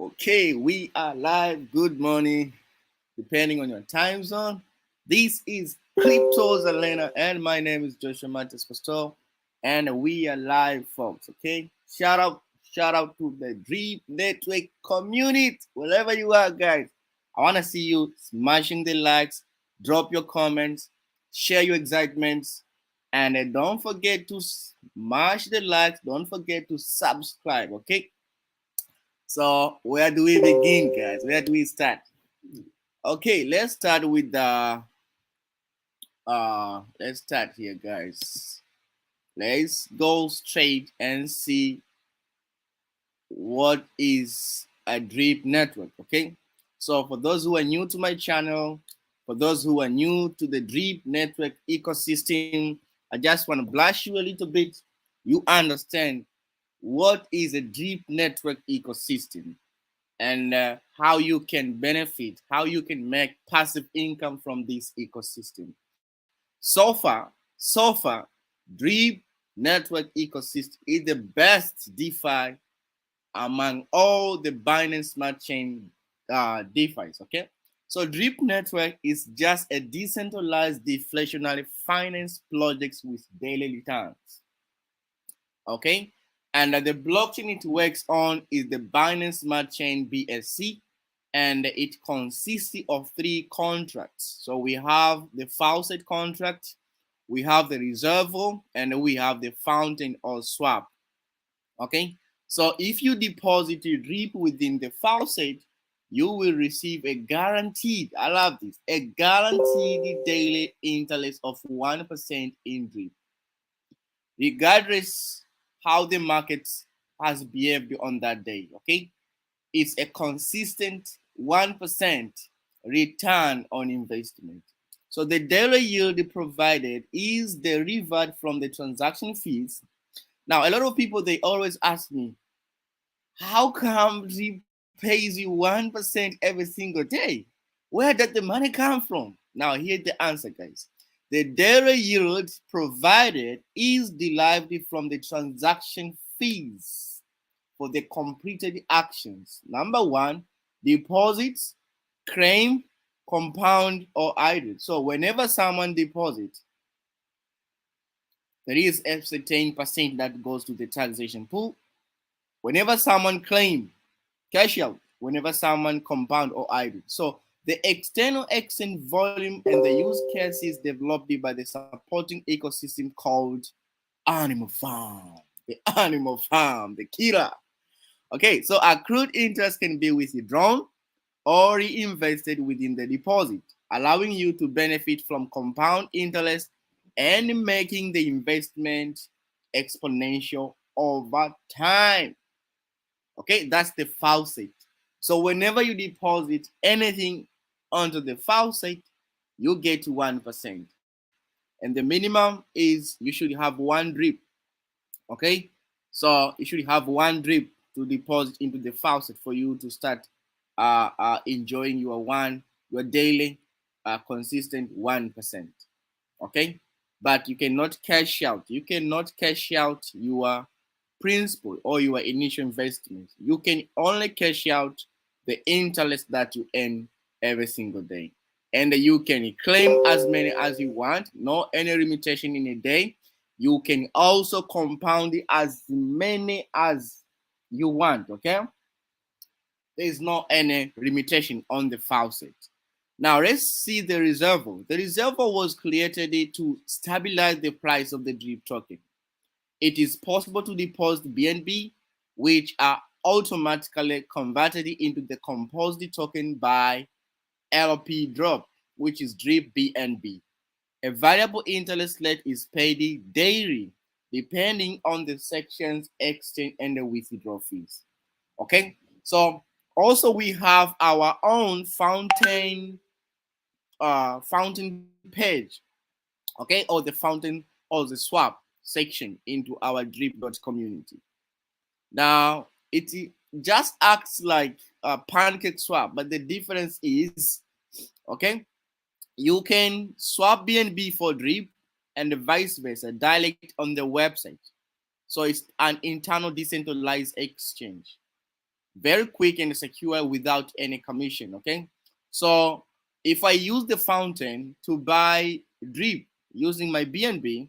Okay, we are live. Good morning, depending on your time zone. This is Cryptos Elena, and my name is Joshua Matis Pastor, and we are live, folks. Okay, shout out to the Dream Network community, wherever you are, guys. I want to see you smashing the likes, drop your comments, share your excitements, and don't forget to smash the likes. Don't forget to subscribe. Okay. So where do we begin, guys? Where do we start? Okay, let's start with the let's start here, guys. Let's go straight and see what is a drip network. Okay, so for those who are new to my channel, for those who are new to the drip network ecosystem, I just want to blast you a little bit. You understand what is a drip network ecosystem and how you can benefit, how you can make passive income from this ecosystem. So far, Drip Network ecosystem is the best DeFi among all the Binance Smart Chain DeFis. Okay, so Drip Network is just a decentralized deflationary finance project with daily returns. Okay, and the blockchain it works on is the Binance Smart Chain BSC, and it consists of three contracts. So we have the faucet contract, we have the reservoir, and we have the fountain or swap. Okay, so if you deposit your drip within the faucet, you will receive a guaranteed, I love this, a guaranteed daily interest of 1% in drip, regardless how the market has behaved on that day. Okay, it's a consistent 1% return on investment. So the daily yield provided is derived from the transaction fees. Now, a lot of people they always ask me, how come it pays you 1% every single day? Where did the money come from? Now, here's the answer, guys. The daily yield provided is derived from the transaction fees for the completed actions. Number one, deposits, claim, compound, or idle. So whenever someone deposits, there is a certain percent that goes to the taxation pool. Whenever someone claim, cash out, whenever someone compound or idle. So the external exchange volume and the use cases developed by the supporting ecosystem called Animal Farm. The Animal Farm, the killer. Okay, so accrued interest can be withdrawn or reinvested within the deposit, allowing you to benefit from compound interest and making the investment exponential over time. Okay, that's the faucet. So whenever you deposit anything onto the faucet, you get 1%. And the minimum is you should have one drip. Okay, so you should have one drip to deposit into the faucet for you to start enjoying your daily consistent 1%. Okay, but you cannot cash out. You cannot cash out your principal or your initial investment. You can only cash out the interest that you earn every single day. And you can claim as many as you want, no any limitation in a day. You can also compound it as many as you want. Okay, there is no any limitation on the faucet. Now let's see the reservoir. The reservoir was created to stabilize the price of the drip token. It is possible to deposit BNB, which are automatically converted into the composite token by LP drop, which is drip BNB. A variable interest rate is paid daily, depending on the section's exchange and the withdrawal fees. Okay, so also we have our own fountain page, okay, or the fountain or the swap section into our drip community. Now it just acts like a pancake swap, but the difference is, okay, you can swap BNB for drip and vice versa direct on the website. So it's an internal decentralized exchange. very quick and secure without any commission. Okay, so if I use the fountain to buy drip using my BNB,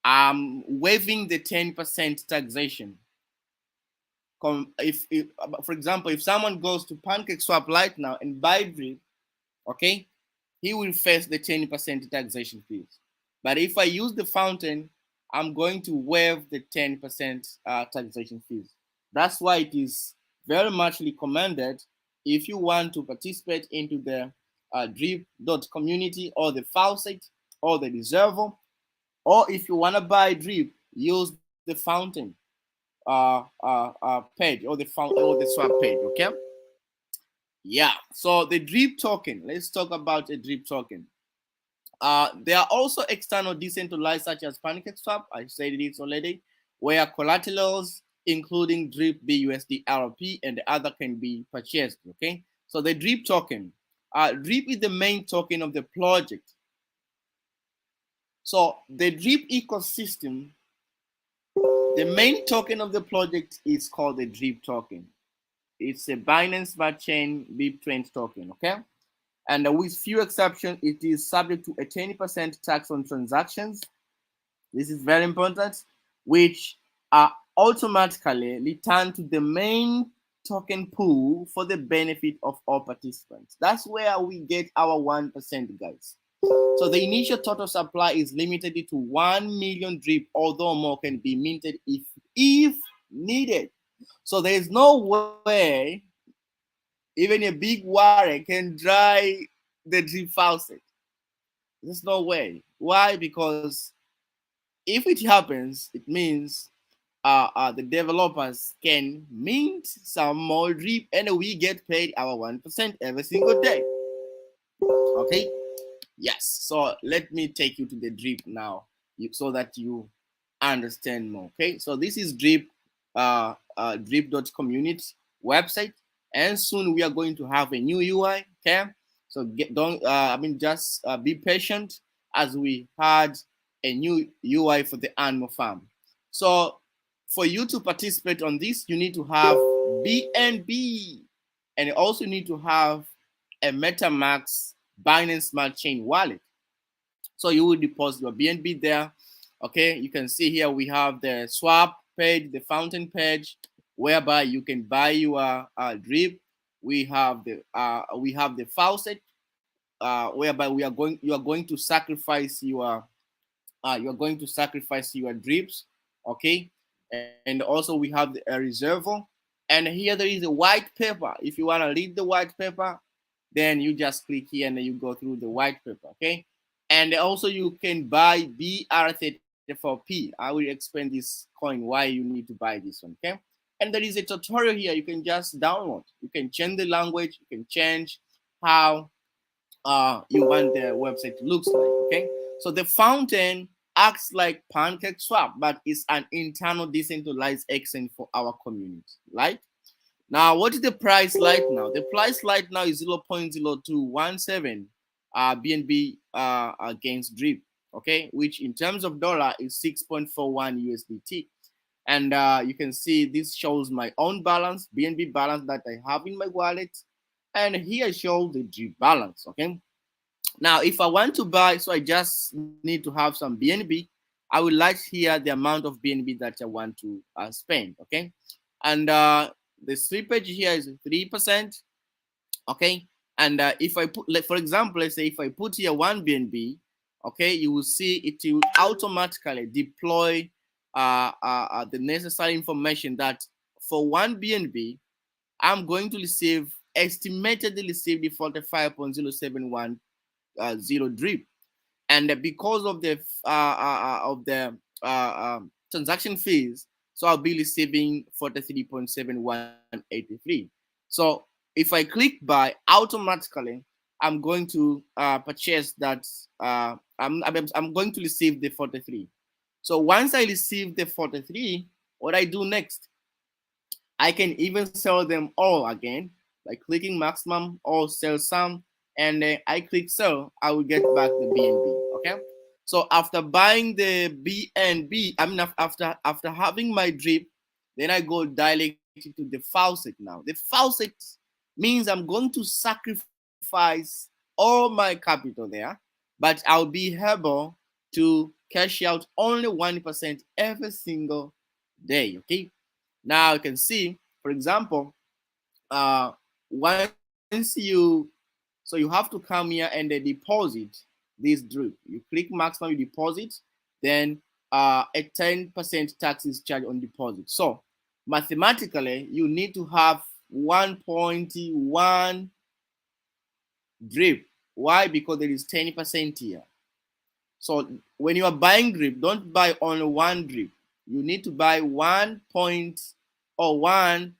I'm waiving the 10% taxation. If, for example, if someone goes to PancakeSwap right now and buy drip, okay, he will face the 10% taxation fees. But if I use the fountain, I'm going to waive the 10% taxation fees. That's why it is very much recommended if you want to participate into the drip.community or the faucet or the reservoir, or if you want to buy drip, use the fountain page or the swap page. Okay. Yeah. So the drip token. Let's talk about a drip token. There are also external decentralized such as PancakeSwap, I said this already, where collaterals including DRIP, BUSD, RP, and the other can be purchased. Okay, so the DRIP token. DRIP is the main token of the project. So the DRIP ecosystem, the main token of the project is called the DRIP token. It's a Binance Smart Chain BIP Trend token. Okay. And with few exceptions, it is subject to a 20% tax on transactions. This is very important, which are automatically returned to the main token pool for the benefit of all participants. That's where we get our 1%, guys. So the initial total supply is limited to 1 million drip, although more can be minted if needed. So there is no way even a big water can dry the drip faucet. There's no way. Why? Because if it happens, it means the developers can mint some more drip and we get paid our 1% every single day. Okay. Yes. So let me take you to the drip now, so that you understand more. Okay. So this is drip, drip.community website, and soon we are going to have a new UI. Okay. So just be patient as we had a new UI for the animal farm. So for you to participate on this, you need to have BNB, and you also need to have a MetaMask Binance Smart Chain wallet. So you will deposit your BNB there. Okay, you can see here we have the swap page, the fountain page, whereby you can buy your drip. We have the faucet, whereby you are going to sacrifice your drips. Okay, and also we have a reservoir, and here there is a white paper. If you want to read the white paper, then you just click here and then you go through the white paper. Okay, and also you can buy BR34P. I will explain this coin why you need to buy this one. Okay, and there is a tutorial here you can just download. You can change the language, you can change how you want the website looks like. Okay, so the fountain acts like PancakeSwap, but it's an internal decentralized exchange for our community. Right now, what is the price right now? The price right now is 0.0217 BNB against drip. Okay, which in terms of dollar is 6.41 USDT. And you can see this shows my own balance, BNB balance that I have in my wallet, and here shows the drip balance. Okay, now if I want to buy, so I just need to have some BNB. I will write here the amount of BNB that I want to spend. Okay, and the slippage here is 3%. Okay, and if I put, like, for example, let's say if I put here 1 BNB, okay, you will see it will automatically deploy the necessary information that for 1 BNB I'm going to receive, estimatedly receive the 45.0710 drip, and because of the transaction fees, so I'll be receiving 43.7183. So if I click buy, automatically I'm going to purchase that. I'm going to receive the 43. So once I receive the 43, what I do next, I can even sell them all again by clicking maximum or sell some, and I click sell. I will get back the BNB. Okay. So after buying the BNB, after having my drip, then I go directly connected to the faucet now. The faucet means I'm going to sacrifice all my capital there, but I'll be able to cash out only 1% every single day. Okay. Now you can see, for example, once you have to come here and deposit this drip. You click maximum, you deposit, then a 10% tax is charged on deposit. So mathematically, you need to have 1.1 drip. Why? Because there is 10% here. So when you are buying drip, don't buy only one drip. You need to buy 1 plus 1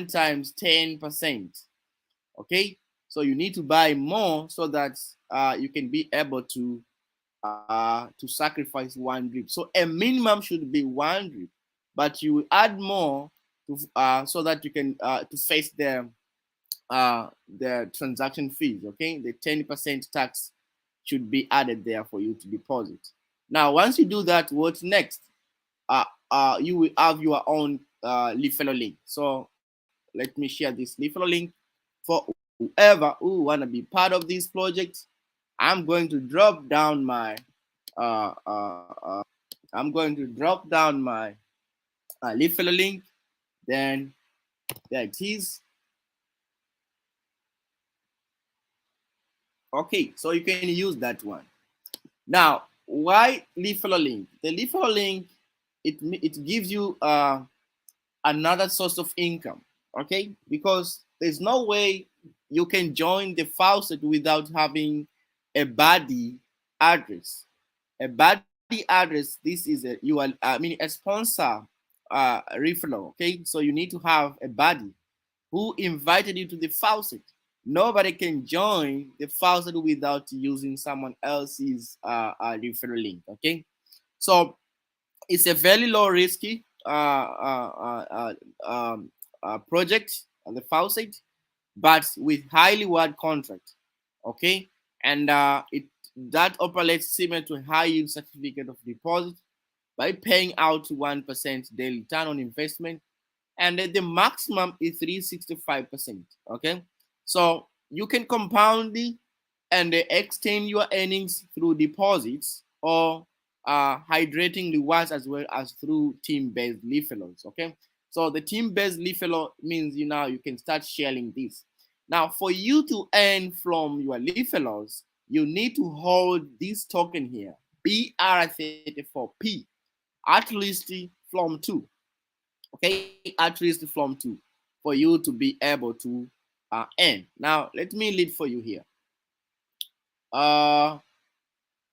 times 10%. Okay, so you need to buy more so that you can be able to sacrifice one drip. So a minimum should be one drip, but you will add more to, so that you can to face the transaction fees. Okay, the 10% tax should be added there for you to deposit. Now, once you do that, what's next? You will have your own referral link. So let me share this referral link for whoever who want to be part of this project. I'm going to drop down my uh, uh, uh, I'm going to drop down my referral link. Then there it is. Okay, so you can use that one. Now, why referral link? The referral link, it gives you another source of income. Okay, because there's no way you can join the faucet without having a body address. A body address. This is a sponsor referral. Okay, so you need to have a body who invited you to the faucet. Nobody can join the faucet without using someone else's referral link. Okay, so it's a very low risky project on the faucet, but with high reward contract. Okay, and it that operates similar to high yield certificate of deposit by paying out 1% daily return on investment, and the maximum is 365%. Okay, so you can compound it and extend your earnings through deposits or hydrating rewards as well as through team-based referrals. Okay, so the team-based referral means you can start sharing this. Now, for you to earn from your referrals, you need to hold this token here, BR34P, at least from 2. Okay, at least from 2 for you to be able to earn. Now, let me read for you here.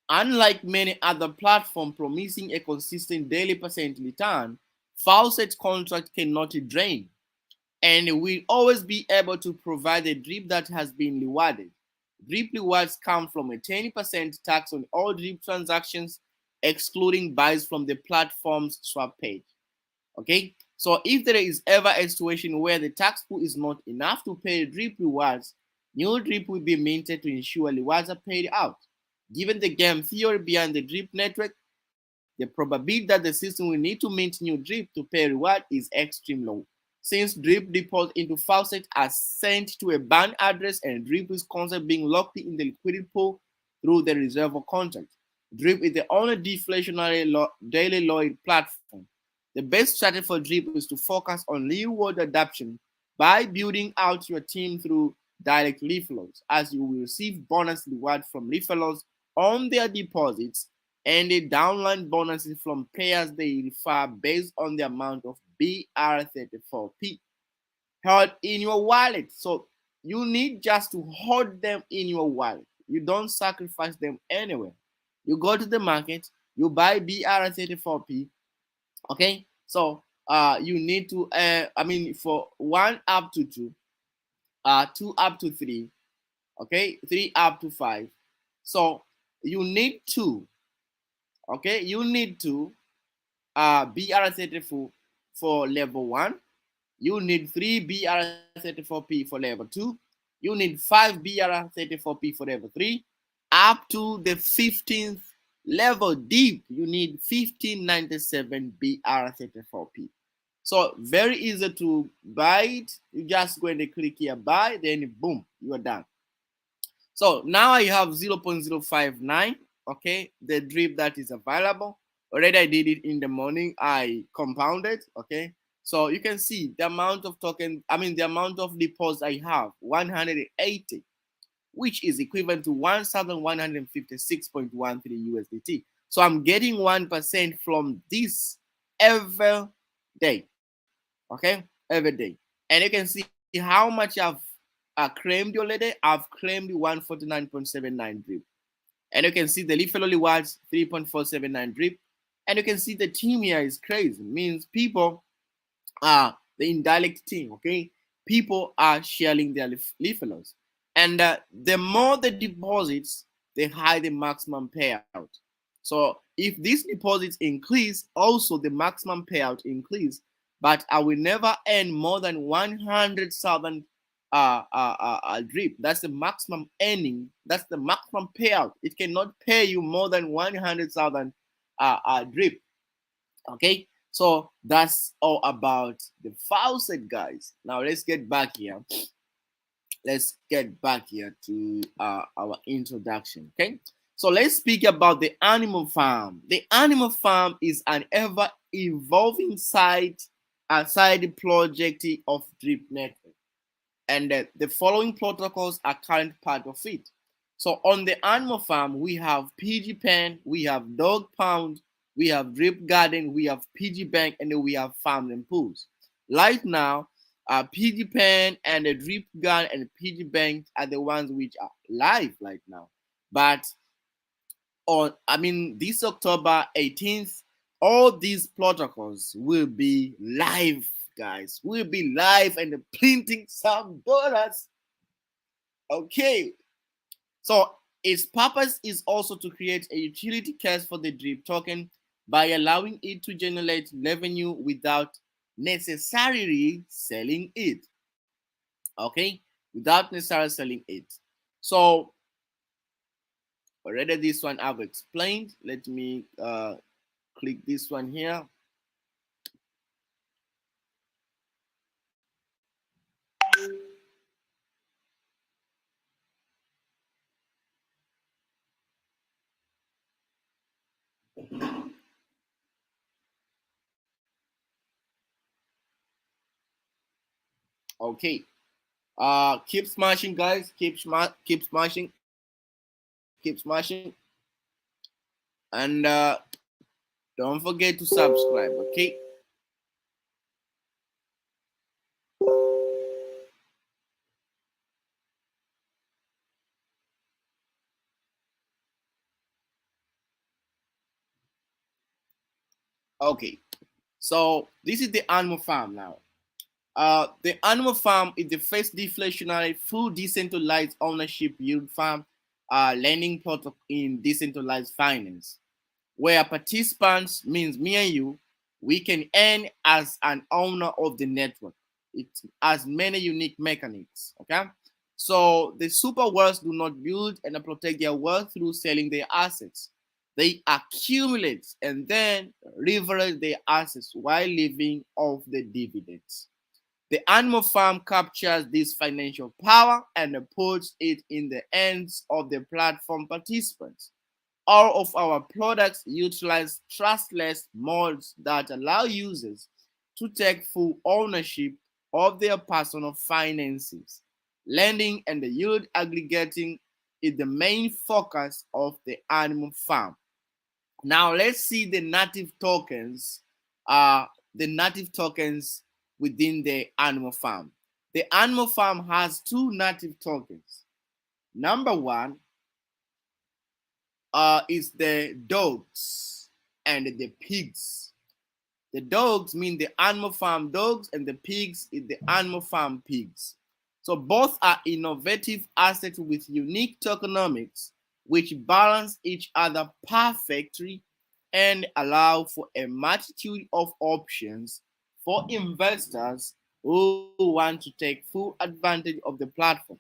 Unlike many other platforms promising a consistent daily percent return, faucet contract cannot drain and will always be able to provide a drip that has been rewarded. Drip rewards come from a 10% tax on all drip transactions, excluding buys from the platform's swap page. Okay, so if there is ever a situation where the tax pool is not enough to pay drip rewards, new drip will be minted to ensure rewards are paid out. Given the game theory behind the drip network, the probability that the system will need to mint new drip to pay reward is extremely low. Since drip deposits into faucet are sent to a banned address and drip is constantly being locked in the liquidity pool through the reserve contract. Drip is the only deflationary daily Lloyd platform. The best strategy for drip is to focus on real-world adoption by building out your team through direct referrals, as you will receive bonus reward from referrals on their deposits and the downline bonuses from players they refer based on the amount of BR34P held in your wallet. So you need just to hold them in your wallet. You don't sacrifice them anywhere. You go to the market, you buy BR34P. Okay, so you need to for 1 up to 2, 2 up to 3, okay, 3 up to 5. So you need to, okay, you need to BR34 for level 1. You need 3 BR34P for level 2. You need 5 BR34P for level 3. Up to the 15th level deep, you need 1597 BR34P. So very easy to buy it. You just go and click here buy, then boom, you are done. So now I have 0.059, okay, the drip that is available. Already I did it in the morning. I compounded, okay. So you can see the amount of token, I mean the amount of deposits I have, 180, which is equivalent to 1,156.13 USDT. So I'm getting 1% from this every day, okay, every day. And you can see how much I've claimed already. I've claimed 149.79 drip. And you can see the leaf only was 3.479 drip. And you can see the team here is crazy. It means people are the indirect team, okay? People are sharing their leaflets. And the more the deposits, the higher the maximum payout. So if these deposits increase, also the maximum payout increase. But I will never earn more than 100,000 drip. That's the maximum earning. That's the maximum payout. It cannot pay you more than 100,000 drip. Okay, so that's all about the faucet, guys. Now let's get back here. Let's get back here to our introduction. Okay, so let's speak about the animal farm. The animal farm is an ever evolving side project of drip network, and the following protocols are current part of it. So on the animal farm, we have PG pen, we have dog pound, we have drip garden, we have PG bank, and then we have farm and pools. Right now, PG pen and the drip garden and the PG bank are the ones which are live right now. But this October 18th, all these protocols will be live, guys. Will be live and printing some dollars. Okay. So its purpose is also to create a utility case for the drip token by allowing it to generate revenue without necessarily selling it. Okay, without necessarily selling it. So already this one I've explained. Let me click this one here. Okay. Keep smashing, guys. Keep smashing. Keep smashing. And don't forget to subscribe, okay? Okay. So this is the animal farm now. The animal farm is the first deflationary full decentralized ownership yield farm lending protocol in decentralized finance, where participants means me and you, we can earn as an owner of the network. It has many unique mechanics. Okay, so the super wealth do not build and protect their wealth through selling their assets. They accumulate and then leverage their assets while living off the dividends. The animal farm captures this financial power and puts it in the hands of the platform participants. All of our products utilize trustless modes that allow users to take full ownership of their personal finances. Lending and the yield aggregating is the main focus of the animal farm. Now let's see the native tokens. The native tokens within the animal farm. The animal farm has two native tokens. Number one is the dogs and the pigs. The dogs mean the animal farm dogs, and the pigs is the animal farm pigs. So both are innovative assets with unique tokenomics, which balance each other perfectly and allow for a multitude of options for investors who want to take full advantage of the platform.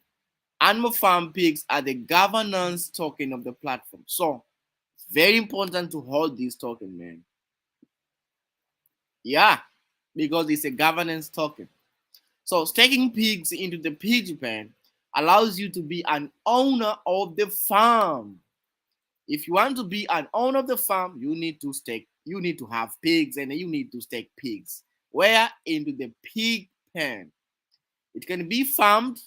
Animal farm pigs are the governance token of the platform. So it's very important to hold this token, man. Yeah. because it's a governance token. So staking pigs into the pig pen allows you to be an owner of the farm. If you want to be an owner of the farm, you need to stake, you need to have pigs, and you need to stake pigs. Where? Into the pig pen. It can be farmed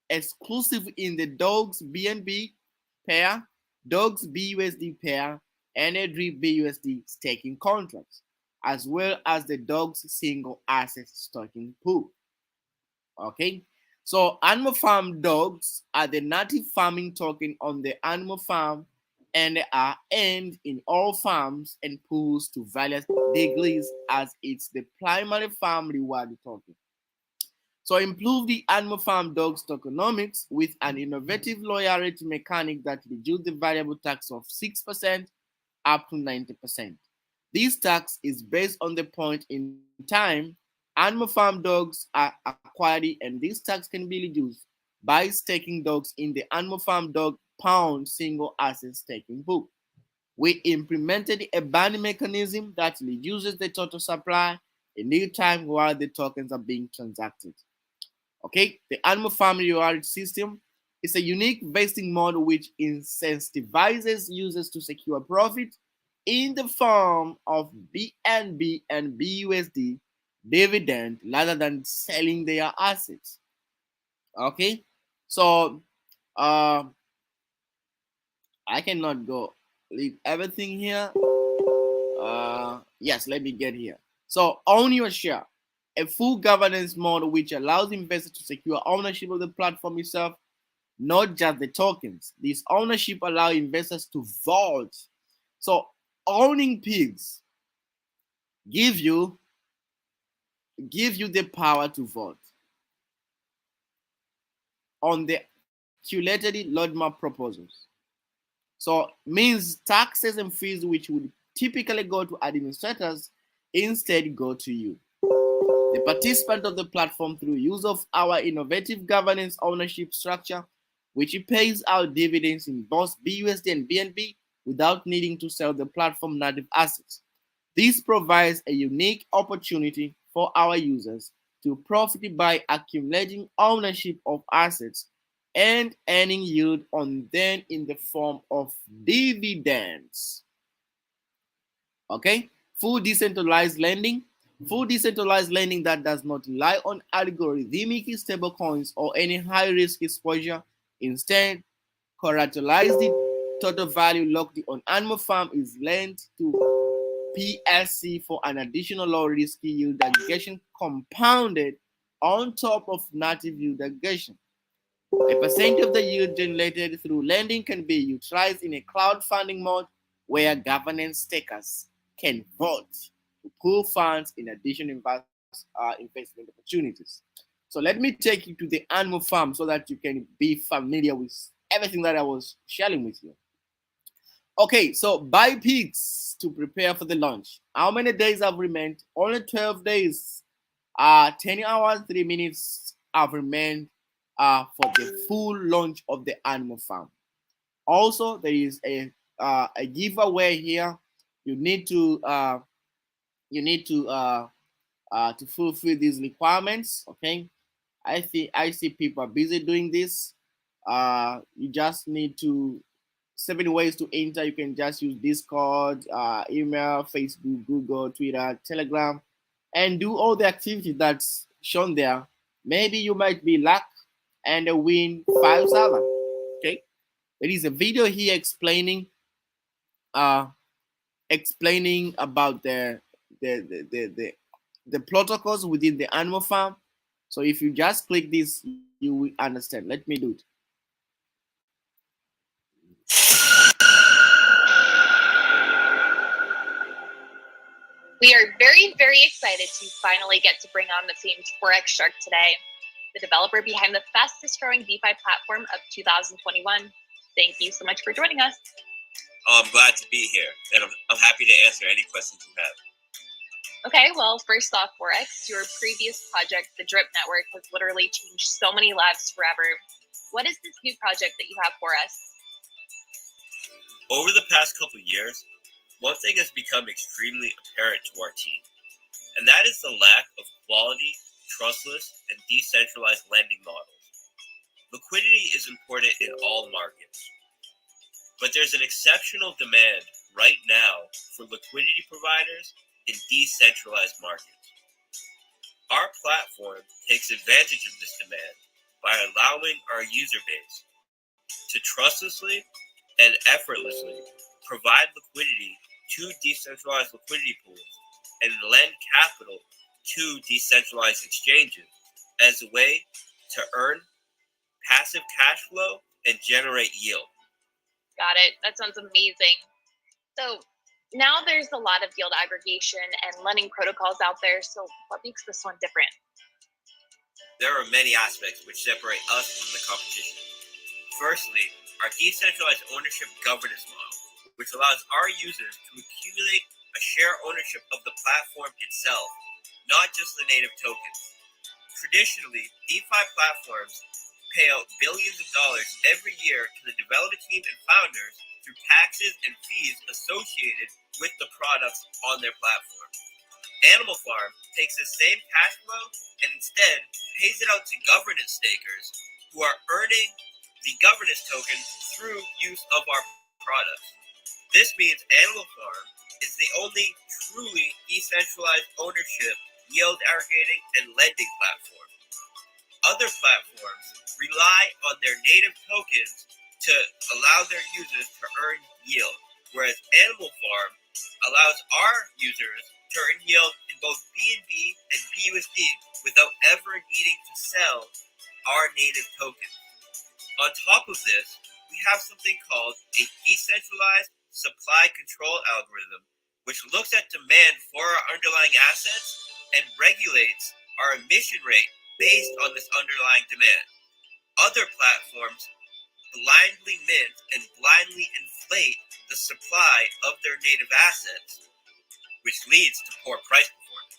exclusive in the dogs BNB pair, dogs BUSD pair, and a drip BUSD staking contracts, as well as the dogs single asset staking pool. Okay, so animal farm dogs are the native farming token on the animal farm, and they are earned in all farms and pools to various degrees, as it's the primary farm reward token. So improve the animal farm dogs tokenomics with an innovative loyalty mechanic that reduces the variable tax of 6% up to 90%. This tax is based on the point in time animal farm dogs are acquired, and this tax can be reduced by staking dogs in the animal farm dog pound single asset staking pool. We implemented a banning mechanism that reduces the total supply in real time while the tokens are being transacted. Okay, the animal farm reward system is a unique vesting model which incentivizes users to secure profit in the form of BNB and BUSD dividend rather than selling their assets. Okay, so uh, I cannot go leave everything here. Yes, let me get here. So own your share, a full governance model which allows investors to secure ownership of the platform itself, not just the tokens. This ownership allows investors to vote. So owning pigs give you the power to vote on the curated roadmap proposals. So means taxes and fees which would typically go to administrators instead go to you, the participant of the platform, through use of our innovative governance ownership structure, which pays out dividends in both BUSD and BNB without needing to sell the platform native assets. This provides a unique opportunity for our users to profit by accumulating ownership of assets and earning yield on them in the form of dividends. Okay, full decentralized lending. Full decentralized lending that does not rely on algorithmic stablecoins or any high risk exposure. Instead, collateralized total value locked on animal farm is lent to PSC for an additional low risk yield aggregation compounded on top of native yield aggregation. A percent of the yield generated through lending can be utilized in a crowdfunding mode where governance stakers can vote to pool funds in addition investment opportunities. So let me take you to the animal farm so that you can be familiar with everything that I was sharing with you. Okay, so buy pigs to prepare for the launch. How many days have remained? Only 12 days. 10 hours, 3 minutes have remained for the full launch of the animal farm. Also, there is a giveaway here. You need to to fulfill these requirements. Okay, I see people are busy doing this. You just need to 7 ways to enter. You can just use Discord, email, Facebook, Google, Twitter, Telegram, and do all the activity that's shown there. Maybe you might be luck and win 5,000. Okay, there is a video here uh, explaining about the protocols within the animal farm. So if you just click this, you will understand. Let me do it. We are very, very excited to finally get to bring on the famed Forex Shark today, the developer behind the fastest growing DeFi platform of 2021. Thank you so much for joining us. Oh, I'm glad to be here, and I'm happy to answer any questions you have. Okay, well, first off, Forex, your previous project, the Drip Network, has literally changed so many lives forever. What is this new project that you have for us? Over the past couple of years, one thing has become extremely apparent to our team. and that is the lack of quality, trustless, and decentralized lending models. Liquidity is important in all markets, but there's an exceptional demand right now for liquidity providers in decentralized markets. Our platform takes advantage of this demand by allowing our user base to trustlessly and effortlessly provide liquidity to decentralized liquidity pools and lend capital to decentralized exchanges as a way to earn passive cash flow and generate yield. Got it. That sounds amazing. So now there's a lot of yield aggregation and lending protocols out there. So what makes this one different? There are many aspects which separate us from the competition. Firstly, our decentralized ownership governance model, which allows our users to accumulate a share ownership of the platform itself, not just the native tokens. Traditionally, DeFi platforms pay out billions of dollars every year to the development team and founders through taxes and fees associated with the products on their platform. Animal Farm takes the same cash flow and instead pays it out to governance stakers who are earning the governance token through use of our products. This means Animal Farm is the only truly decentralized ownership, yield aggregating, and lending platform. Other platforms rely on their native tokens to allow their users to earn yield, whereas Animal Farm allows our users to earn yield in both BNB and BUSD without ever needing to sell our native tokens. On top of this, we have something called a decentralized supply control algorithm, which looks at demand for our underlying assets and regulates our emission rate based on this underlying demand. Other platforms blindly mint and blindly inflate the supply of their native assets, which leads to poor price performance.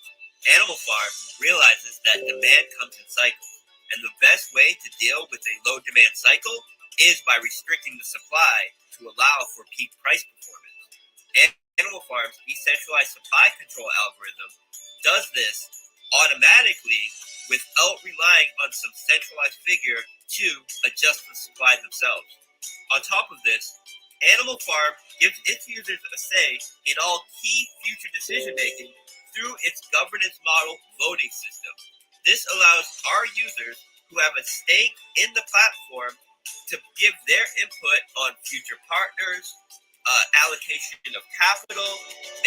Animal Farm realizes that demand comes in cycles, and the best way to deal with a low demand cycle is by restricting the supply to allow for peak price performance. Animal Farm's decentralized supply control algorithm does this automatically without relying on some centralized figure to adjust the supply themselves. On top of this, Animal Farm gives its users a say in all key future decision making through its governance model voting system. This allows our users who have a stake in the platform to give their input on future partners, allocation of capital,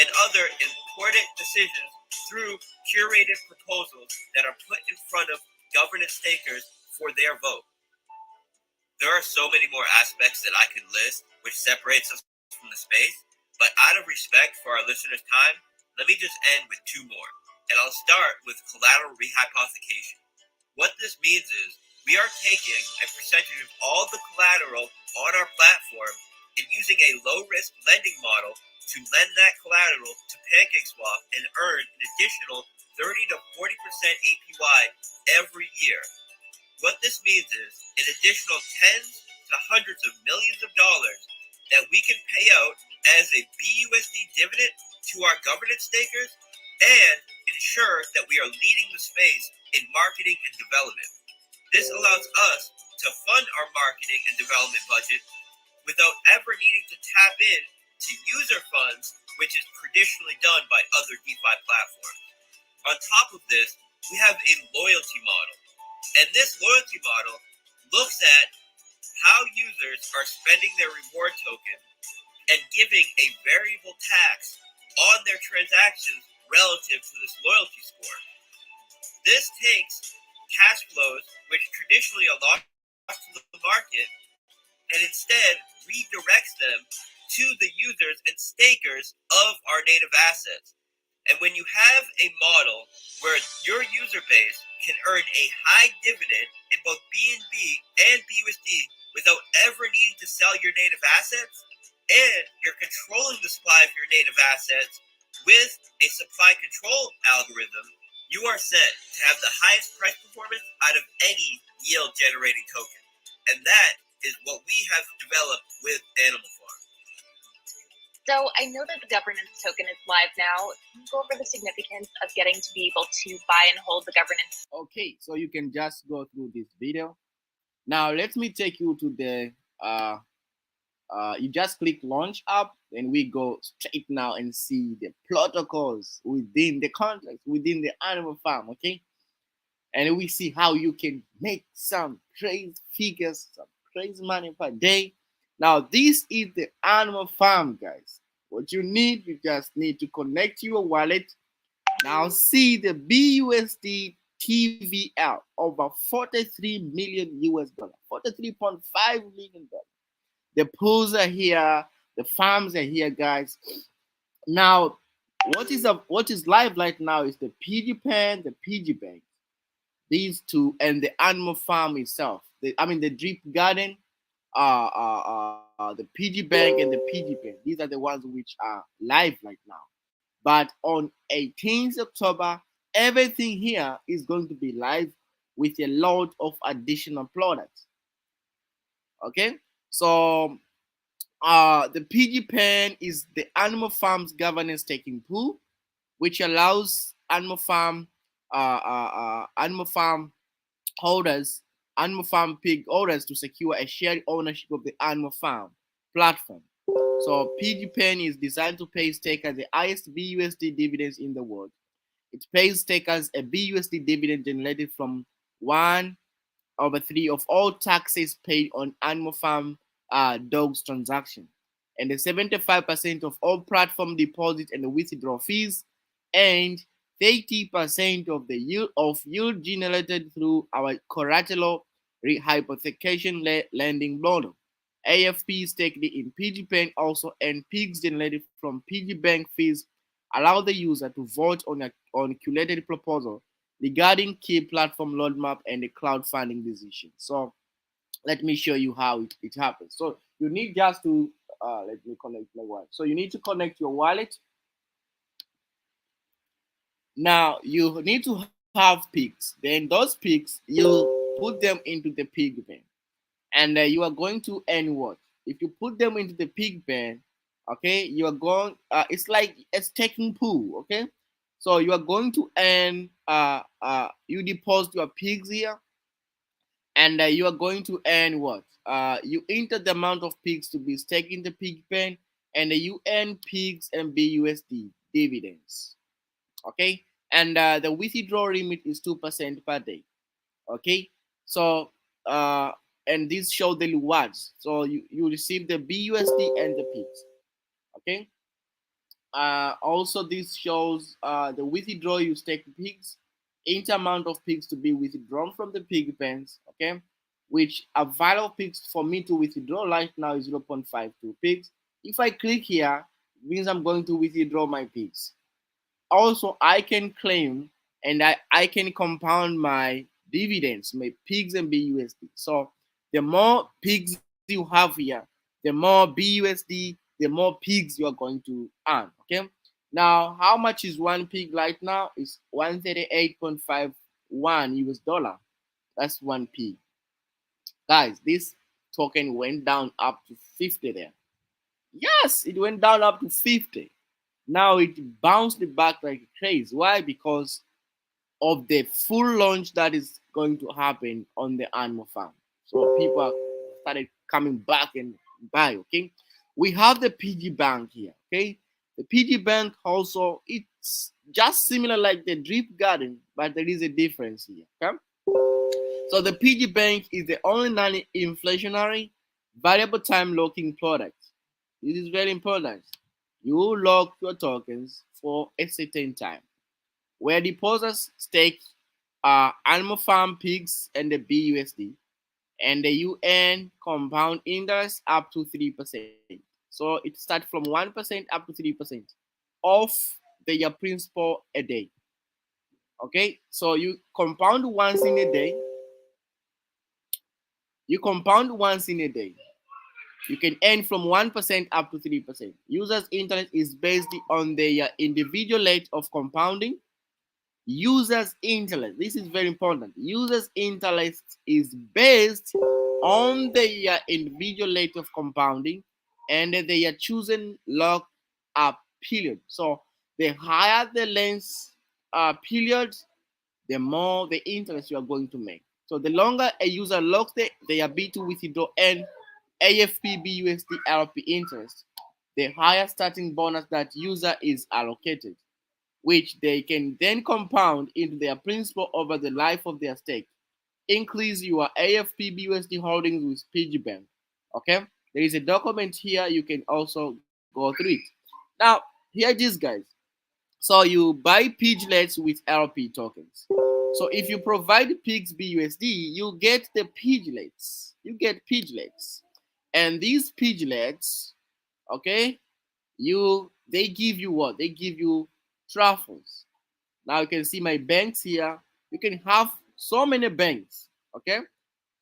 and other important decisions through curated proposals that are put in front of governance stakers for their vote. There are so many more aspects that I could list which separates us from the space, but out of respect for our listeners' time, let me just end with two more. And I'll start with collateral rehypothecation. What this means is we are taking a percentage of all the collateral on our platform and using a low-risk lending model to lend that collateral to PancakeSwap and earn an additional 30 to 40% APY every year. What this means is an additional tens to hundreds of millions of dollars that we can pay out as a BUSD dividend to our governance stakers and ensure that we are leading the space in marketing and development. This allows us to fund our marketing and development budget without ever needing to tap in to user funds, which is traditionally done by other DeFi platforms. On top of this, we have a loyalty model. And this loyalty model looks at how users are spending their reward token and giving a variable tax on their transactions relative to this loyalty score. This takes cash flows, which traditionally are lost to the market, and instead redirects them to the users and stakers of our native assets. And when you have a model where your user base can earn a high dividend in both BNB and BUSD without ever needing to sell your native assets, and you're controlling the supply of your native assets with a supply control algorithm, you are set to have the highest price performance out of any yield generating token. And that is what we have developed with Animal Farm. So I know that the governance token is live now. Can you go over the significance of getting to be able to buy and hold the governance? Okay, so you can just go through this video. Now let me take you to the you just click launch up, and we go straight now and see the protocols within the context within the animal farm. Okay, and we see how you can make some crazy figures, some crazy money per day. Now this is the animal farm, guys. What you need, you just need to connect your wallet. Now see the BUSD TVL over 43 million US dollar, 43.5 million dollars. The pools are here, the farms are here, guys. Now, what is live right now is the PG pen, the PG bank, these two, and the animal farm itself. The drip garden, the PG bank and the PG pen. These are the ones which are live right now. But on 18th October, everything here is going to be live with a lot of additional products. Okay, so the PG pen is the animal farm's governance taking pool, which allows animal farm holders, animal farm pig owners to secure a shared ownership of the animal farm platform. So PG pen is designed to pay stakers the highest BUSD dividends in the world. It pays stakers a BUSD dividend generated from 1/3 of all taxes paid on animal farm dogs transaction, and the 75% of all platform deposit and withdrawal fees, and 30% of the yield generated through our collateral rehypothecation lending model. AFP staked in PGBank also and pigs generated from PGBank fees allow the user to vote on curated proposal regarding key platform roadmap and the crowdfunding decision. So let me show you how it happens. So you need just to let me connect my wallet. So you need to connect your wallet. Now you need to have pigs. Then those pigs you put them into the pig pen, and you are going to earn what? If you put them into the pig pen, okay, you are going. It's like a staking pool, okay. So you are going to earn. You deposit your pigs here, and you are going to earn what? You enter the amount of pigs to be staked in the pig pen, and you earn pigs and BUSD dividends. Okay, and the withdrawal limit is 2% per day. Okay, so uh, and this show the rewards. So you receive the BUSD and the pigs. Okay. Also, this shows the withdraw you stake pigs, int amount of pigs to be withdrawn from the pig pens, okay, which a value of pigs for me to withdraw right now is 0.52 pigs. If I click here, it means I'm going to withdraw my pigs. Also, I can claim and I can compound my dividends, my pigs and BUSD. So the more pigs you have here, the more BUSD, the more pigs you are going to earn. Okay. Now, how much is one pig right now? It's 138.51 US dollar. That's one pig. Guys, this token went down up to 50 there. Yes, it went down up to 50. Now it bounced back like crazy. Why? Because of the full launch that is going to happen on the animal farm. So people started coming back and buy. Okay, we have the PG Bank here. Okay, the PG Bank also, it's just similar like the drip garden, but there is a difference here. Okay, so the PG Bank is the only non-inflationary variable time locking product. This is very important. You lock your tokens for a certain time, where depositors stake animal farm pigs and the BUSD, and the UN compound interest up to 3%. So it starts from 1% up to 3% of their principal a day. Okay, so you compound once in a day. You compound once in a day. You can earn from 1% up to 3%. Users' interest is based on their individual rate of compounding. Users' interest, this is very important. Users' interest is based on their individual rate of compounding and their chosen lock period. So the higher the length period, the more the interest you are going to make. So the longer a user locks their ability to withdraw and AFP BUSD LP interest, the higher starting bonus that user is allocated, which they can then compound into their principal over the life of their stake. Increase your AFP BUSD holdings with PG Bank. Okay, there is a document here. You can also go through it. Now, here it is, guys. So you buy piglets with LP tokens. So if you provide pigs BUSD, you get the piglets. You get piglets, and these piglets, okay, they give you what? They give you truffles. Now you can see my banks here. You can have so many banks. Okay,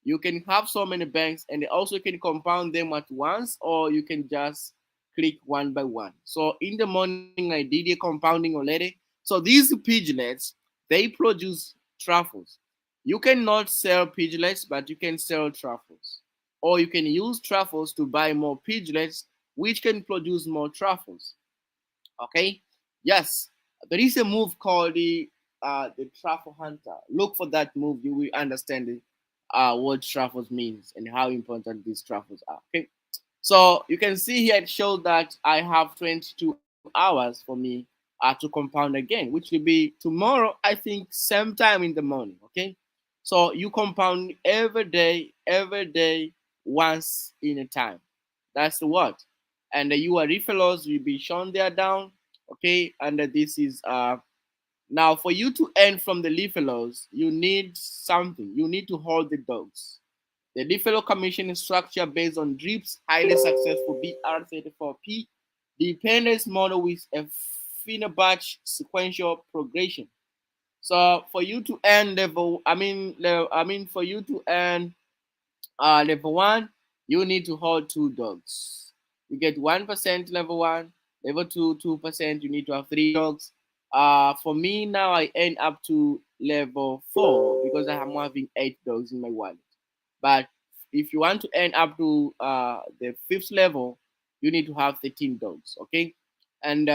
you can have so many banks, and also you can compound them at once, or you can just click one by one. So in the morning I did a compounding already. So these piglets, they produce truffles. You cannot sell piglets, but you can sell truffles, or you can use truffles to buy more piglets, which can produce more truffles. Okay, yes, there is a move called the truffle hunter. Look for that move. You will understand what truffles means and how important these truffles are. Okay, so you can see here it shows that I have 22 hours for me to compound again, which will be tomorrow. I think same time in the morning. Okay, so you compound every day, once in a time. That's the word. And your referrals will be shown there down. Okay, and this is now for you to earn from the referrals, you need something. You need to hold the dogs. The referral commission is structured based on DRIP's highly successful BR34P dependence model with a Fenerbahce sequential progression. So for you to earn for you to earn level one, you need to hold two dogs. You get 1% level one, level two, 2%. You need to have three dogs. For me now, I end up to level four because I am having 8 dogs in my wallet. But if you want to end up to the fifth level, you need to have 13 dogs. Okay, and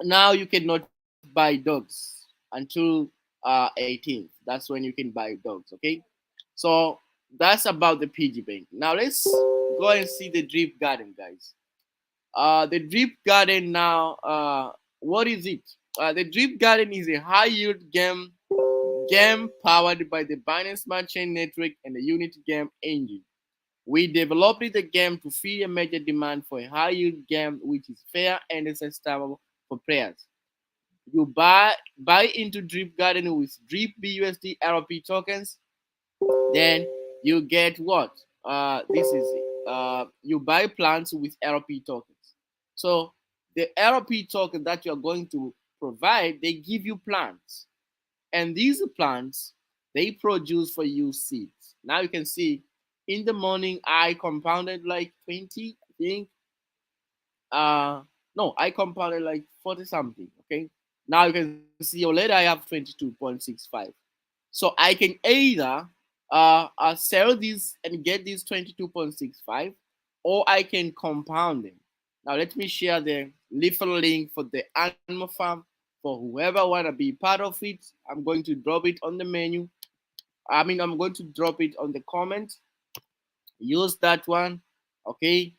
now you cannot buy dogs until 18th. That's when you can buy dogs. Okay, so that's about the PG Bank. Now let's go and see the drip garden, guys. The drip garden now, what is it? The drip garden is a high yield game powered by the Binance Smart Chain Network and the Unity game engine. We developed the game to fill a major demand for a high yield game which is fair and accessible for players. You buy into Drip Garden with Drip BUSD RP tokens, then you get what? This is it. You buy plants with LP tokens. So the LP token that you're going to provide, they give you plants, and these plants they produce for you seeds. Now you can see in the morning I compounded like 20, I think. No, I compounded like 40 something. Okay. Now you can see already I have 22.65. So I can either sell these and get these 22.65, or I can compound them. Now let me share the little link for the animal farm for whoever want to be part of it. I'm going to drop it on the menu. I'm going to drop it on the comment. Use that one, okay?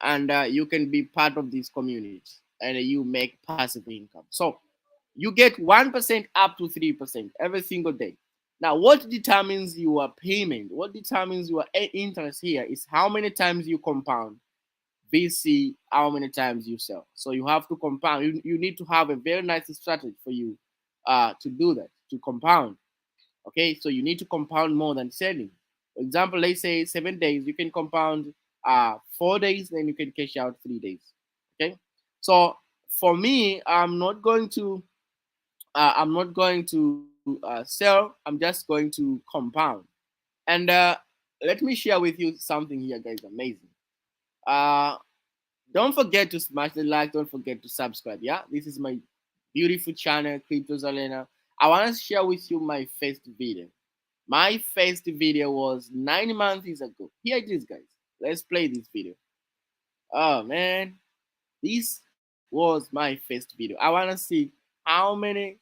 And you can be part of this community, and you make passive income. So you get 1% up to 3% every single day. Now, what determines your payment, what determines your interest here is how many times you compound VC, how many times you sell. So you have to compound. You need to have a very nice strategy for you to do that, to compound. Okay, so you need to compound more than selling. For example, let's say 7 days, you can compound 4 days, then you can cash out 3 days. Okay, so for me, I'm not going to sell. I'm just going to compound. And let me share with you something here, guys. Amazing. Uh, don't forget to smash the like. Don't forget to subscribe. Yeah, this is my beautiful channel, Crypto Zalena. I want to share with you my first video. My first video was 9 months ago. Here it is, guys. Let's play this video. Oh man, This was my first video. I wanna see how many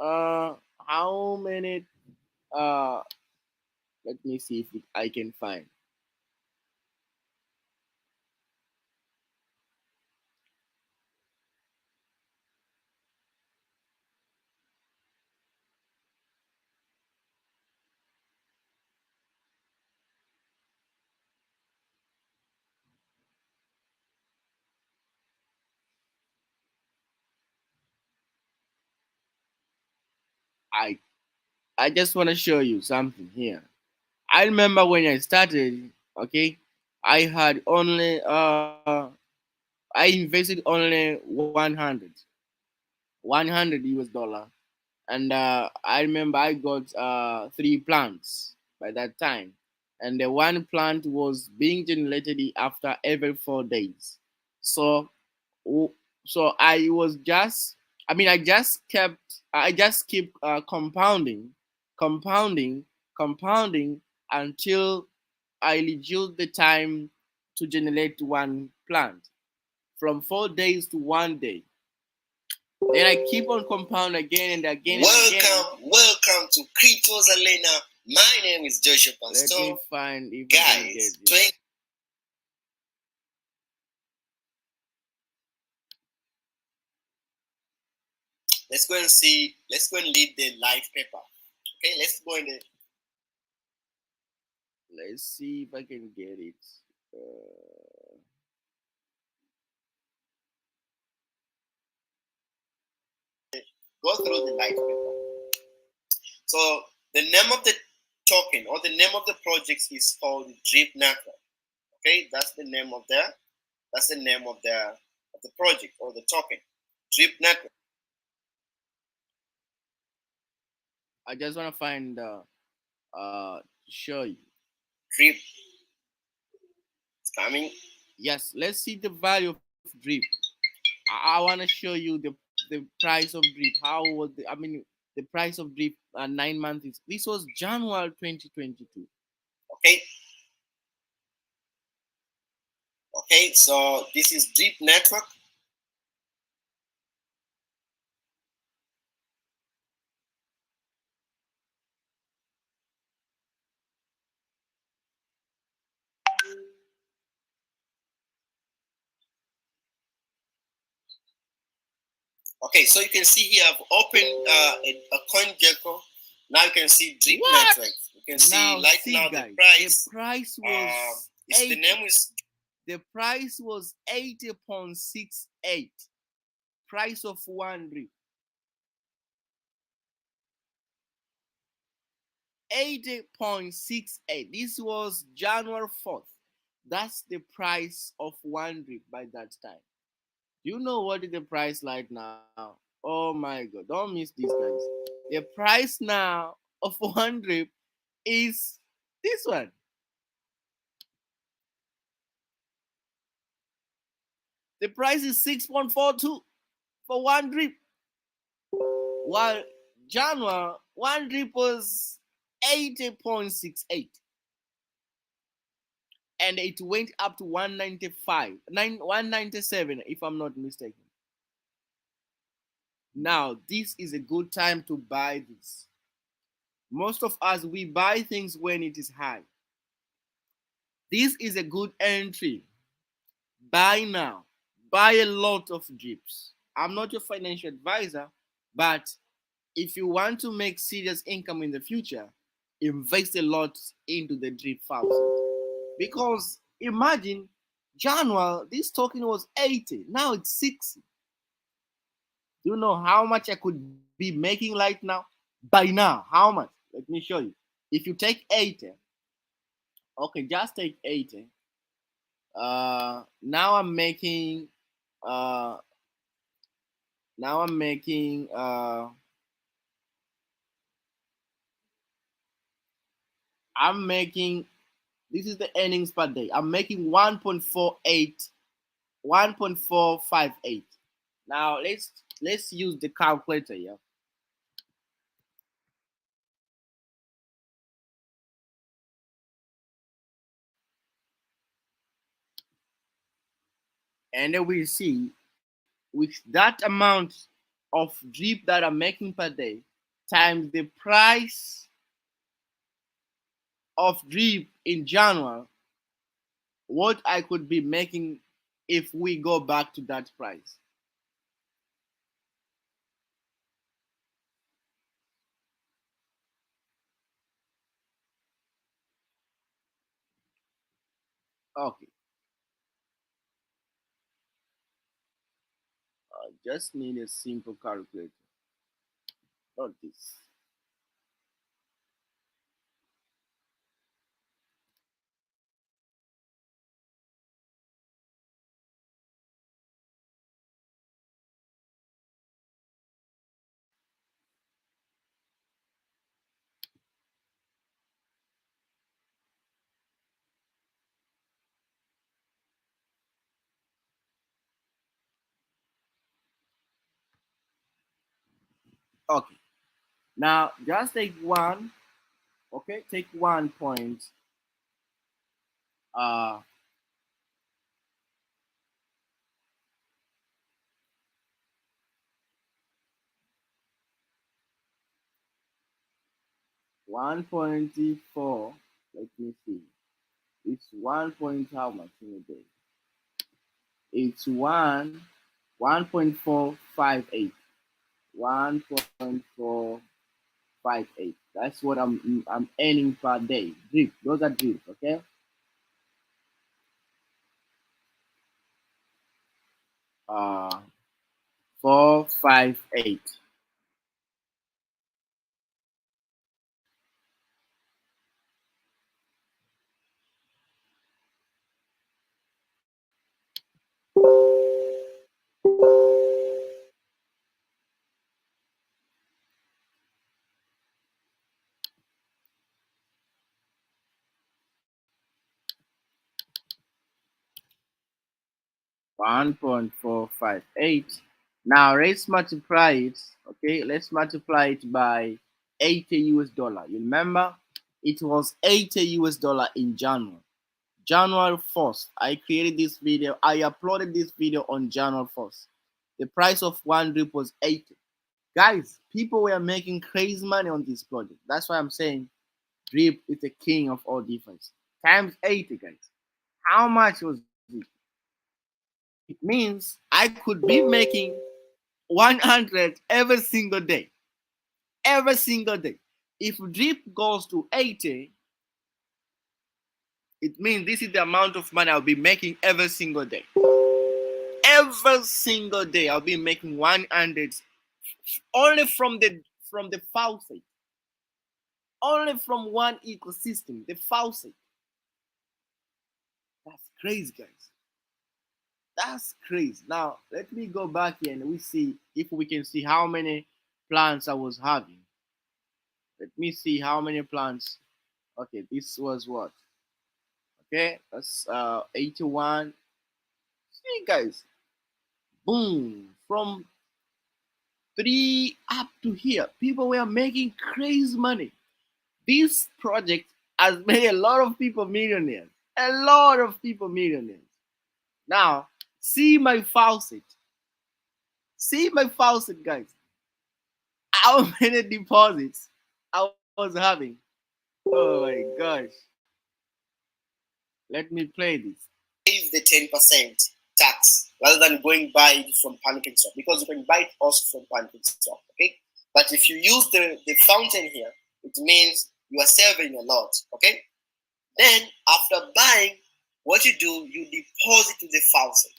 how many uh let me see if I can find. I I just wanna show you something here. I remember when I started, okay, I had only I invested only 100 US dollar, and I remember I got three plants by that time, and the one plant was being generated after every 4 days. So, w- so I was just, I mean, I just keep compounding, compounding, compounding until I reduced the time to generate one plant from 4 days to 1 day. Then I keep on compound again and again and again. Welcome to Crypto's Arena. My name is Joshua Pastor. Let me find if I can get Guys, this. Let's go and see. Let's go and lead the live paper. Okay, let's go in the. Let's see if I can get it. Uh, Go through the live paper. So the name of the token or the name of the project is called Drip Network. Okay, that's the name of the project or the token. Drip Network. I just want to find show you. Drip is coming. Yes, let's see the value of drip. I want to show you the price of drip. How was the, I mean, the price of drip 9 months is. This was January 2022. Okay. Okay, so this is Drip Network. Okay, so you can see here I've opened a coin gecko. Now you can see Drip Network. You can see Now, like see, now guys, the price was the name is the price was 80.68. Price of one drip. 80.68. This was January 4th. That's the price of one drip by that time. Do you know what is the price like now? Oh my god, don't miss these guys. The price now of one drip is this one. The price is 6.42 for one drip. While January, one drip was 80.68. And it went up to 195, 197, if I'm not mistaken. Now, this is a good time to buy this. Most of us, we buy things when it is high. This is a good entry. Buy now. Buy a lot of drips. I'm not your financial advisor, but if you want to make serious income in the future, invest a lot into the drip faucet. Because imagine January, this token was 80, now it's 60. Do you know how much I could be making right now? By now, how much? Let me show you. If you take 80, okay, just take 80. Now I'm making uh now I'm making I'm making this is the earnings per day. I'm making 1.48, 1.458. Now let's use the calculator here. and then we see with that amount of drip that I'm making per day times the price of drip in January, what I could be making if we go back to that price. Okay, I just need a simple calculator, not this. Okay, now just take one. Okay, take 1 point. Uh, 1.4. Let me see. It's 1 how much in a day? It's 1.458. 1.458. That's what I'm earning per day. Drip. Those are drip, okay? 458. 1.458. Now let's multiply it. Okay, let's multiply it by 80 US dollar. You remember it was 80 US dollar in January. January 1st, I created this video. I uploaded this video on January 1st. The price of one drip was 80. Guys, people were making crazy money on this project. That's why I'm saying drip is the king of all difference. Times 80, guys. How much was it? It means I could be making 100 every single day. Every single day. If drip goes to 80, it means this is the amount of money I'll be making every single day. Every single day I'll be making 100 only from the faucet. Only from one ecosystem, the faucet. That's crazy, guys. That's crazy. Now let me go back here and we see if we can see how many plants I was having. Let me see how many plants. Okay, this was what? Okay, that's 81. See, guys, boom, from 3 up to here, people were making crazy money. This project has made a lot of people millionaires. A lot of people millionaires. Now, see my faucet. See my faucet, guys. How many deposits I was having. Oh my gosh. Let me play this. Save the 10% tax rather than going buy it from Pancake Swap, because you can buy it also from Pancake Swap, okay? But if you use the fountain here, it means you are saving a lot, okay? Then after buying, what you do, you deposit to the faucet.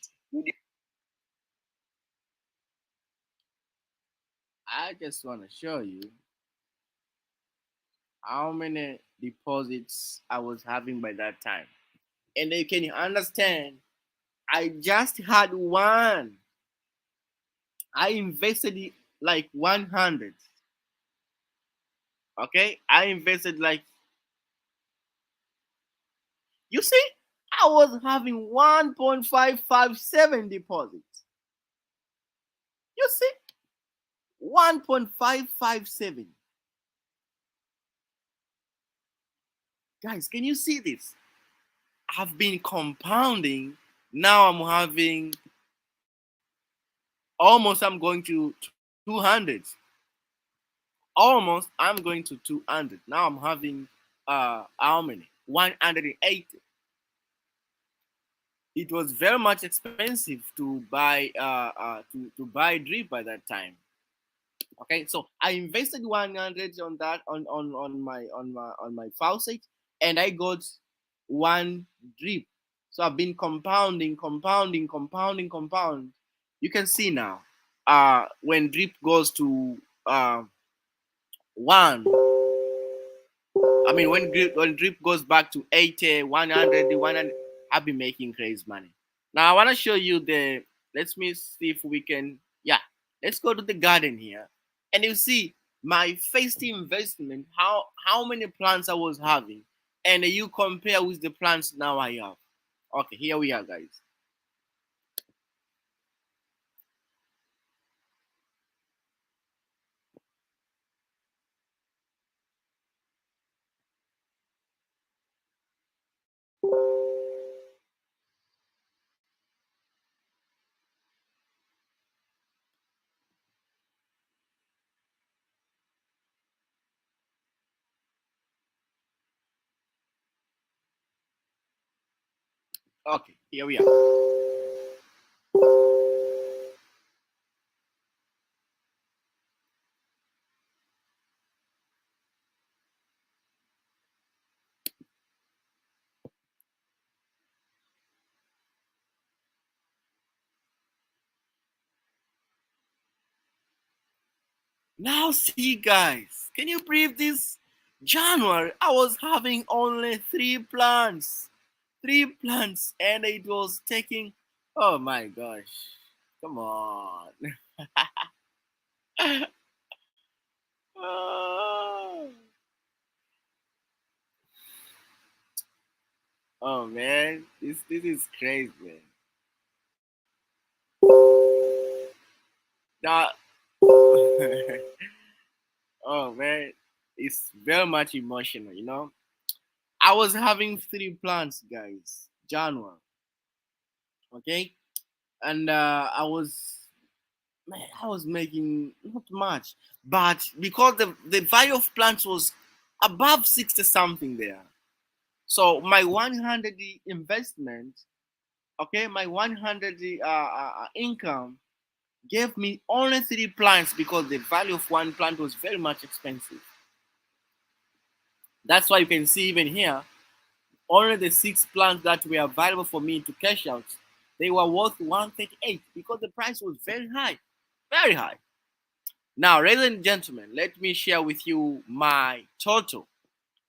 I just want to show you how many deposits I was having by that time. And you can understand, I just had one. I invested like 100. Okay? I invested like, you see, I was having 1.557 deposits. You see? 1.557. Guys, can you see this? I've been compounding Now I'm having almost, I'm going to 200. Almost I'm going to 200. Now I'm having how many? 180. It was very much expensive to buy drip by that time. Okay, so I invested 100 on that on my faucet, and I got one drip. So I've been compounding. You can see now, when drip goes to one, I mean, when drip goes back to 80, 100, 100, I've been making crazy money. Now I want to show you the. Let me see if we can. Yeah, let's go to the garden here, and you see my first investment. How many plants I was having, and you compare with the plants now I have. Okay, here we are, guys. Okay, here we are. Now see, guys, can you believe this? January, I was having only three plants, and it was taking. Oh my gosh! Come on. Oh, oh, man, this is crazy, man. That. Oh man, it's very much emotional. I was having three plants, guys. January, okay, and I was making not much, but because the value of plants was above 60 something there, so my 100 investment, okay, my 100 income gave me only three plants because the value of one plant was very much expensive. That's why you can see even here, only the six plants that were available for me to cash out, they were worth 138 because the price was very high, very high. Now, ladies and gentlemen, let me share with you my total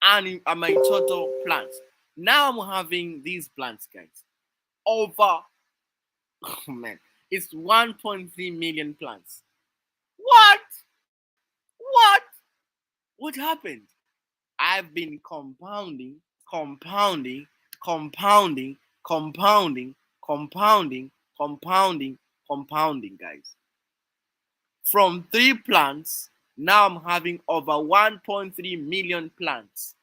and my total plants. Now I'm having these plants, guys. Over, oh man, it's 1.3 million plants. What? What? What happened? I've been compounding, compounding, compounding, compounding, compounding, compounding, guys. From three plants, now I'm having over 1.3 million plants.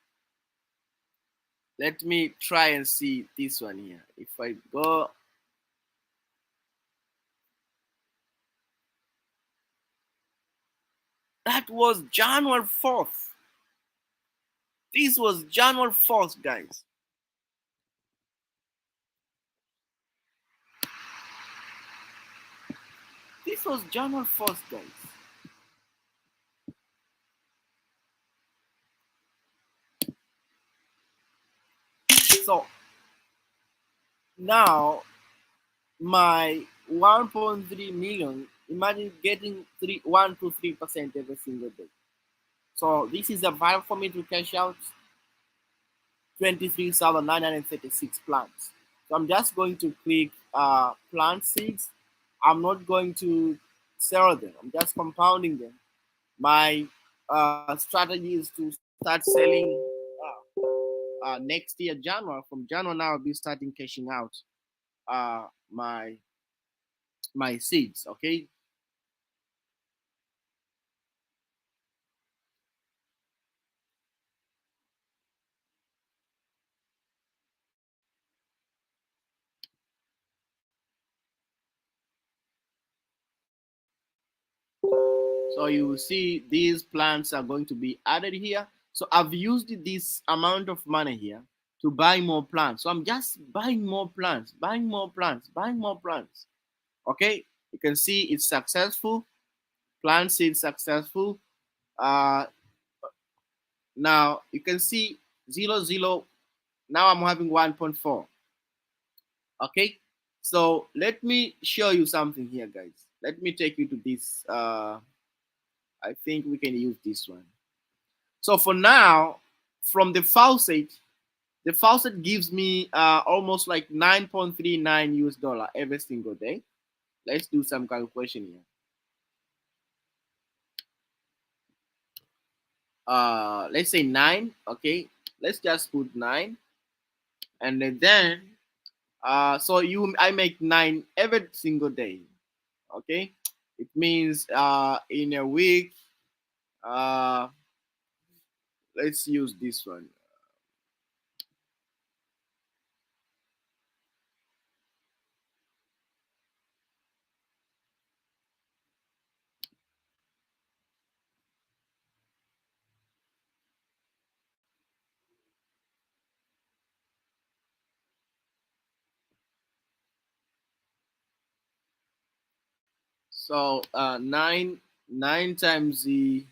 Let me try and see this one here. If I go, that was January 4th. This was January 4th, guys. This was January 4th, guys. So now my 1.3 million, imagine getting 1 to 3% every single day. So this is a value for me to cash out 23,936 plants. So I'm just going to click plant seeds. I'm not going to sell them. I'm just compounding them. My strategy is to start selling next year, January. From January now, I'll be starting cashing out my seeds. Okay. So you will see these plants are going to be added here. So I've used this amount of money here to buy more plants. So I'm just buying more plants, buying more plants, buying more plants. Okay, you can see it's successful. Plant seed successful. Uh, Now you can see 0, 0. Now I'm having 1.4. Okay, so let me show you something here, guys. Let me take you to this. I think we can use this one. So for now, from the faucet gives me almost like 9.39 US dollar every single day. Let's do some calculation here. Let's say 9. Okay, let's just put 9, and then so I make 9 every single day. Okay, it means in a week, uh, let's use this one so 9 times the,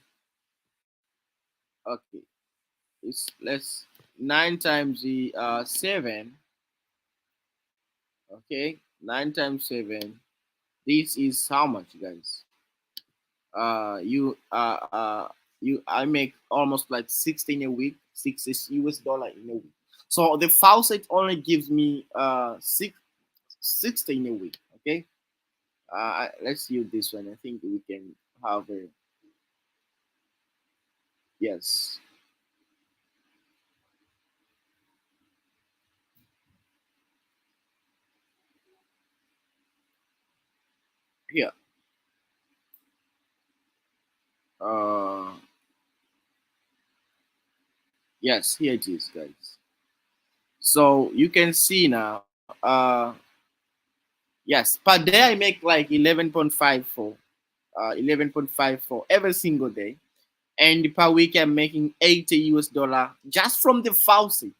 okay, it's let's 9 times the 7. Okay, 9 times 7, this is how much, guys? You you I make almost like 16 a week, 6 US dollar in a week. So the faucet only gives me 16 a week. Okay, let's use this one. I think we can have a, yes, here. uh yes, here it is, guys. So you can see now, yes, per day I make like 11.54, 11.54 every single day, and per week I'm making 80 US dollar just from the faucet.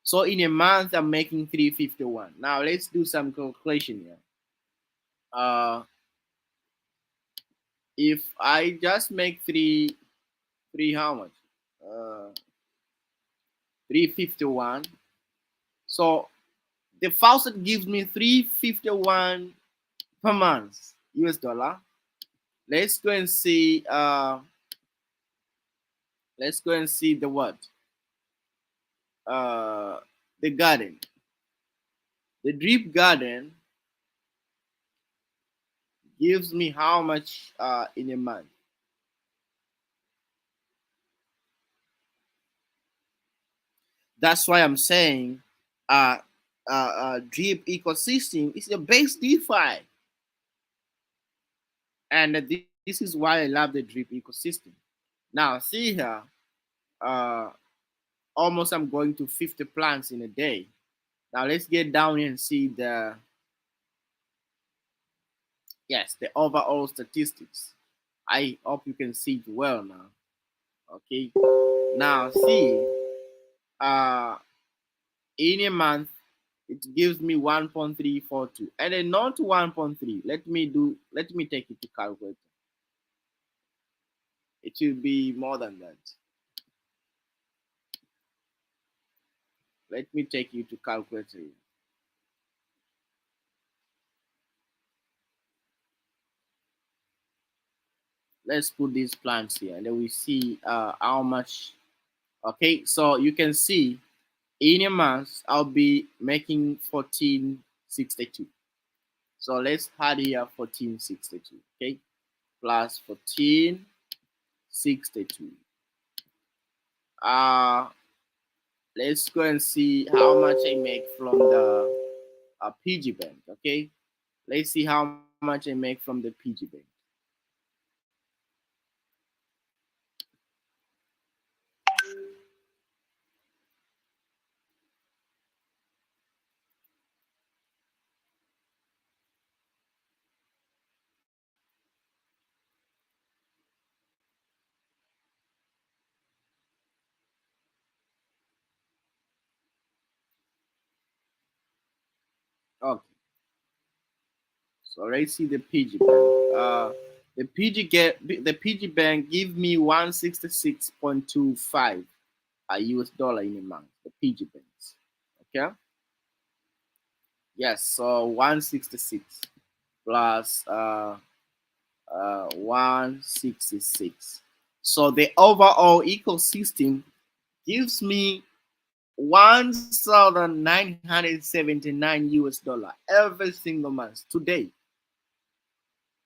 So in a month I'm making 351. Now let's do some calculation here. If I just make three how much? 351. So the faucet gives me 351 per month US dollar. Let's go and see. Let's go and see the what? Uh, the garden. The drip garden gives me how much in a month? That's why I'm saying drip ecosystem is the best DeFi, and this is why I love the drip ecosystem. Now see here, uh, almost I'm going to 50 plants in a day. Now let's get down here and see the, yes, the overall statistics. I hope you can see it well now. Okay. Now see, uh, in a month it gives me 1.342, and then not 1.3. Let me take it to calculator. It will be more than that. Let me take you to calculator. Let's put these plants here, and then we see how much. Okay, so you can see in a month I'll be making 1462. So let's add here 1462. Okay, plus 1462. Let's go and see how much I make from the PG bank. Okay, let's see how much I make from the PG bank. Okay, so let's see the PG bank. The PG bank give me 166.25 US dollar in a month. The PG banks. Okay. Yes. So 166 plus 166. So the overall ecosystem gives me 1,979 US dollar every single month today.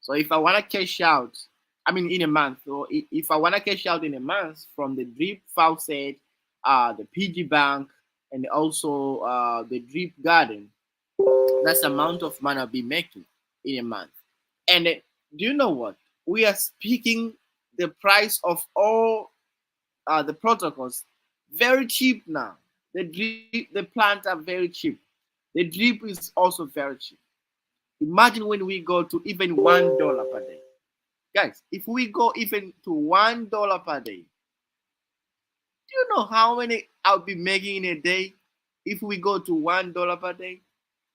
So if I want to cash out, I mean in a month, or if I want to cash out in a month from the drip faucet, the PG bank, and also the drip garden, that's the amount of money I'll be making in a month. And do you know what? We are speaking the price of all the protocols very cheap now. The plants are very cheap. The drip is also very cheap. Imagine when we go to even $1 per day, guys. If we go even to $1 per day, do you know how many I'll be making in a day? If we go to $1 per day,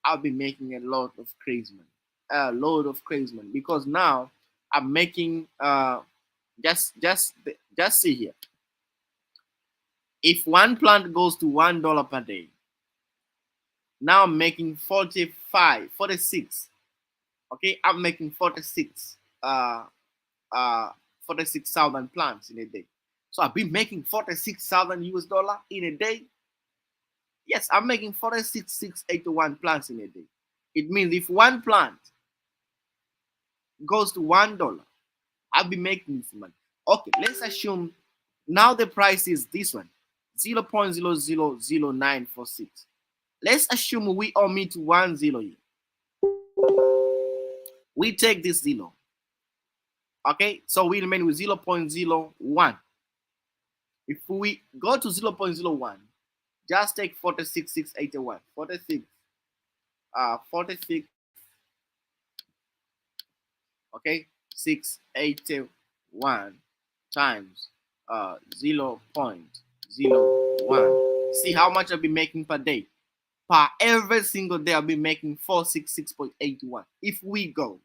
I'll be making a lot of crazy money, a lot of crazy money. Because now I'm making just see here. If one plant goes to $1 per day, now I'm making 45, 46. Okay, I'm making 46 uh 46,000 plants in a day. So I've been making 46,000 US dollar in a day. Yes, I'm making 46,681 plants in a day. It means if one plant goes to $1, I'll be making this money. Okay, let's assume now the price is this one, 0.000946. Let's assume we omit 1 0 here. We take this 0. Okay, so we remain with 0.01. If we go to 0.01, just take 46,681. 46, okay, 681 times 0.01. See how much I'll be making per day. Per every single day, I'll be making 466.81. If we go,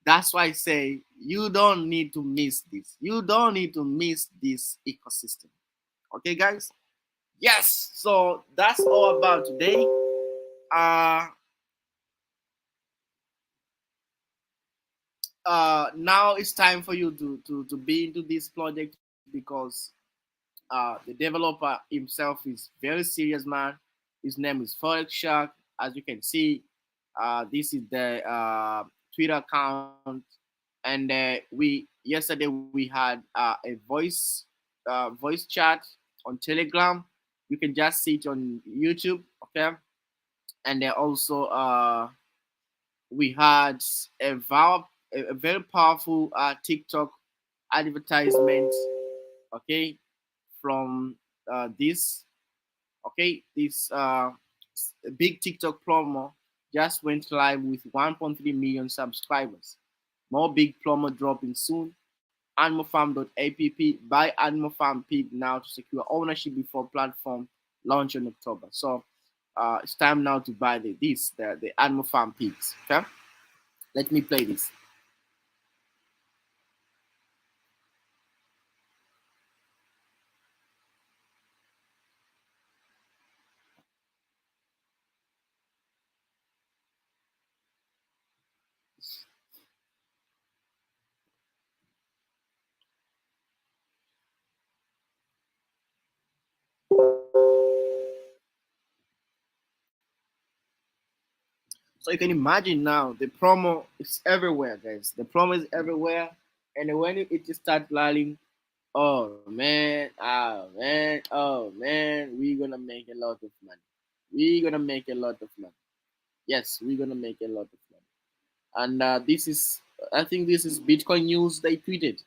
that's why I say you don't need to miss this. You don't need to miss this ecosystem. Okay, guys? Yes. So that's all about today. Uh, now it's time for you to be into this project because the developer himself is very serious, man. His name is Forex Shark. As you can see, this is the Twitter account, and yesterday we had a voice chat on Telegram. You can just see it on YouTube, okay? And then also we had a very powerful TikTok advertisement, okay, from this, okay, this big TikTok promo just went live with 1.3 million subscribers. More big promo dropping soon. Animalfarm.app. Buy Animal Farm Pig now to secure ownership before platform launch in October. So it's time now to buy the Animal Farm Pigs. Okay, let me play this. So you can imagine now the promo is everywhere, guys. The promo is everywhere, and when it just start landing, oh man, we're gonna make a lot of money. We're gonna make a lot of money. Yes, we're gonna make a lot of money. And I think this is Bitcoin news. They tweeted,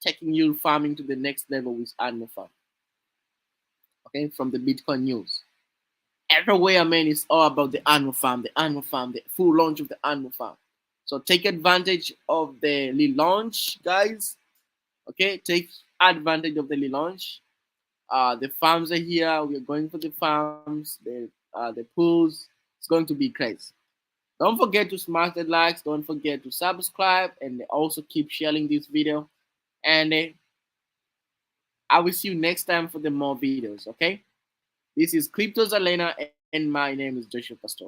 taking you farming to the next level with Animal Farm. Okay, from the Bitcoin news. Everywhere, man, it's all about the Animal Farm, the full launch of the Animal Farm. So take advantage of the launch, guys. Okay, take advantage of the launch. The farms are here. We are going for the farms, the pools. It's going to be crazy. Don't forget to smash the likes. Don't forget to subscribe and also keep sharing this video. And I will see you next time for the more videos. Okay. This is Crypto Zalena and my name is Joshua Pastor.